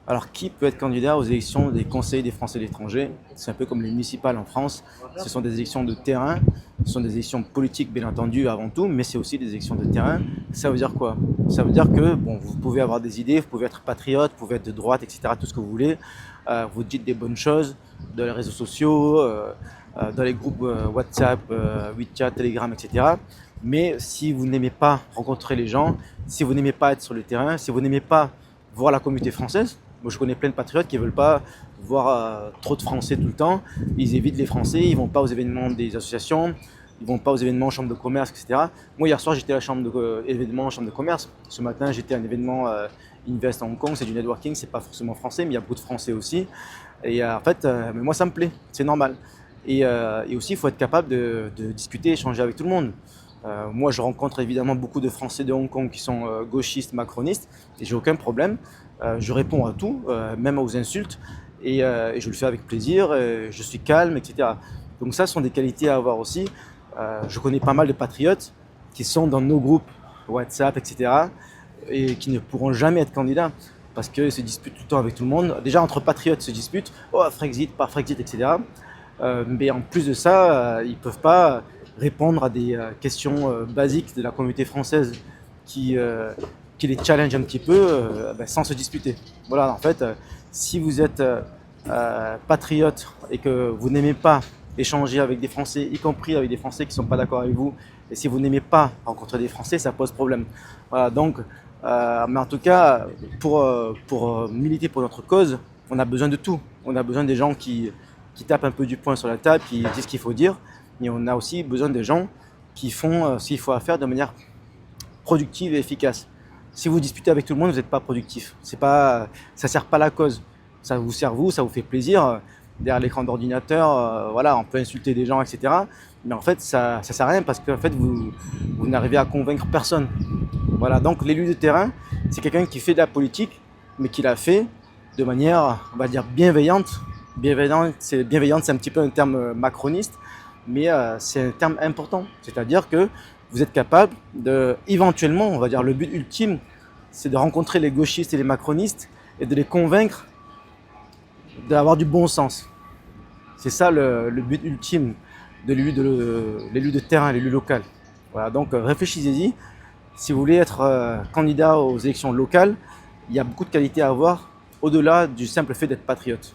Alors, qui peut être candidat aux élections des conseillers des Français de l'étranger? C'est un peu comme les municipales en France. Ce sont des élections de terrain, ce sont des élections politiques, bien entendu, avant tout, mais c'est aussi des élections de terrain. Ça veut dire quoi? Ça veut dire que bon, vous pouvez avoir des idées, vous pouvez être patriote, vous pouvez être de droite, etc., tout ce que vous voulez. Vous dites des bonnes choses dans les réseaux sociaux, dans les groupes WhatsApp, WeChat, Telegram, etc. Mais si vous n'aimez pas rencontrer les gens, si vous n'aimez pas être sur le terrain, si vous n'aimez pas voir la communauté française, moi, je connais plein de patriotes qui ne veulent pas voir trop de Français tout le temps. Ils évitent les Français, ils ne vont pas aux événements des associations, ils ne vont pas aux événements en chambre de commerce, etc. Moi, hier soir, j'étais à la chambre de, événement en chambre de commerce. Ce matin, j'étais à un événement Invest à Hong Kong, c'est du networking, c'est pas forcément français, mais il y a beaucoup de Français aussi. Et en fait, mais moi, ça me plaît, c'est normal. Et aussi, il faut être capable de discuter, échanger avec tout le monde. Moi, je rencontre évidemment beaucoup de Français de Hong Kong qui sont gauchistes, macronistes, et j'ai aucun problème. Je réponds à tout, même aux insultes, et je le fais avec plaisir. Je suis calme, etc. Donc ça, ce sont des qualités à avoir aussi. Je connais pas mal de patriotes qui sont dans nos groupes WhatsApp, etc., et qui ne pourront jamais être candidats parce qu'ils se disputent tout le temps avec tout le monde. Déjà, entre patriotes, se disputent, oh, Frexit, pas Frexit, etc. Mais en plus de ça, ils ne peuvent pas répondre à des questions basiques de la communauté française qui, euh, qui les challenge un petit peu sans se disputer. Voilà, en fait, si vous êtes patriote et que vous n'aimez pas échanger avec des Français, y compris avec des Français qui ne sont pas d'accord avec vous, et si vous n'aimez pas rencontrer des Français, ça pose problème. Voilà, donc, mais en tout cas, pour militer pour notre cause, on a besoin de tout. On a besoin des gens qui tapent un peu du poing sur la table, qui disent ce qu'il faut dire, mais on a aussi besoin des gens qui font ce qu'il faut à faire de manière productive et efficace. Si vous disputez avec tout le monde, vous n'êtes pas productif. C'est pas, ça sert pas la cause. Ça vous sert vous, ça vous fait plaisir. Derrière l'écran d'ordinateur, voilà, on peut insulter des gens, etc. Mais en fait, ça sert à rien parce que en fait, vous n'arrivez à convaincre personne. Voilà, donc l'élu de terrain, c'est quelqu'un qui fait de la politique, mais qui l'a fait de manière, on va dire, bienveillante. Bienveillante, c'est un petit peu un terme macroniste, mais c'est un terme important. C'est-à-dire que vous êtes capable de, éventuellement, on va dire, le but ultime, c'est de rencontrer les gauchistes et les macronistes et de les convaincre d'avoir du bon sens. C'est ça le but ultime de l'élu de terrain, l'élu local. Voilà, donc réfléchissez-y. Si vous voulez être candidat aux élections locales, il y a beaucoup de qualités à avoir au-delà du simple fait d'être patriote.